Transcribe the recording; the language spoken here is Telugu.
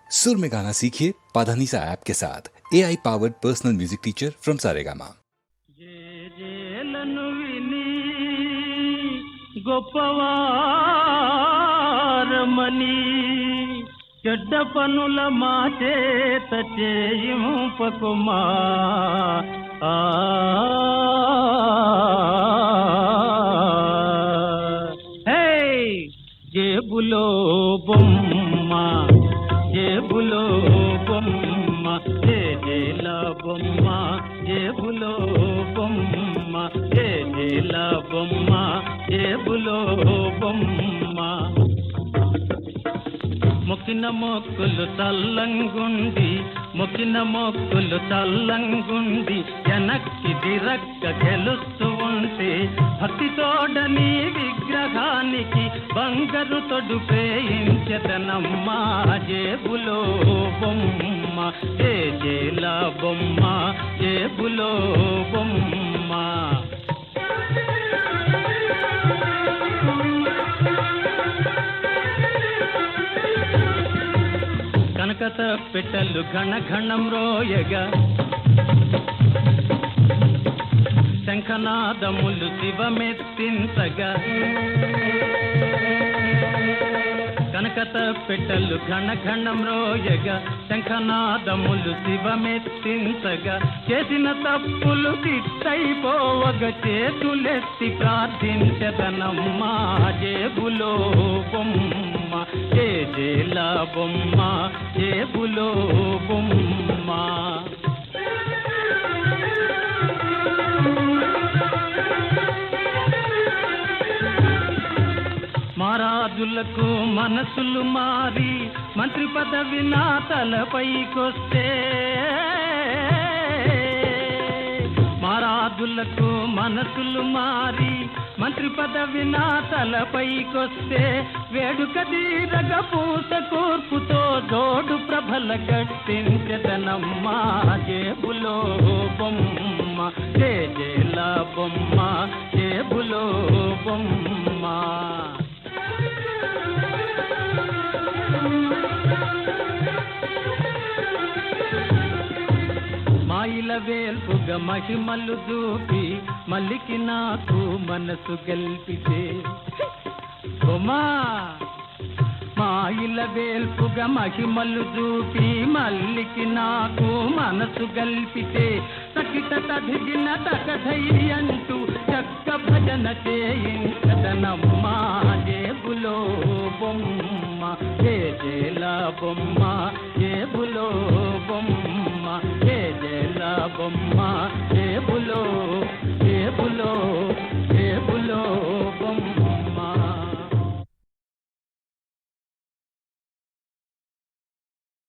सुर में गाना सीखिए पाधानीसा ऐप के साथ AI powered personal music teacher from Saregama. గొప్పవారమని చెడ్డ పనుల మాచేత చేయింపకుమా హే జేబులో బొమ్మ జేబులో బొమ్మ జేజేల బొమ్మ జేబులో బొమ్మ జేజేల బొమ్మ జేబులో బొమ్మ మొక్కిన మొక్కులు చల్లంగుండి మొక్కిన మొక్కులు చల్లంగుండి వెనక్కి దిరక్క గెలుస్తూ ఉంటే భక్తితోడని విగ్రహానికి బంగారు తొడుపేయించదనమ్మా జేబులో బొమ్మ జేజేల బొమ్మ జేబులో బొమ్మ కనకత పెట్టలు ఘనఘణం రోయగా శంఖనాదములు శివమెత్తించగా కనకత పెట్టలు ఘనఘణం రోయగా శంఖనాదములు శివమెత్తించగా చేసిన తప్పులు తిట్టయిపోవగా చేతులెత్తి ప్రార్థించదనమ్మా జేబులో బొమ్మ జేజేల బొమ్మ జేబులో బొమ్మ మారాజులకు మనసులు మారి మంత్రి పదవి నా తలపైకొస్తే మారాజులకు మనసులు మారి మంత్రి పదవి నా తలపైకొస్తే వేడుక తీరగ పూత కూర్పుతో జోడు ప్రభల కట్టించదనమ్మా జేబులో బొమ్మ జేజేల బొమ్మ జేబులో బొమ్మ మాయిల వేల్పుగా మహిమలు చూపి మల్లికి నాకు మనసు గెల్పితే బొమ్మా మాయిల వేల్పుగా మహిమలు చూపి మల్లికి నాకు మనసు గల్పితే సకిట తదిగిన తకధైర్యంటూ చక్క భజన చేయించదనమ్మా జేబులో బొమ్మ జేజేల బొమ్మ జేబులో బొమ్మ జేజేల బొమ్మ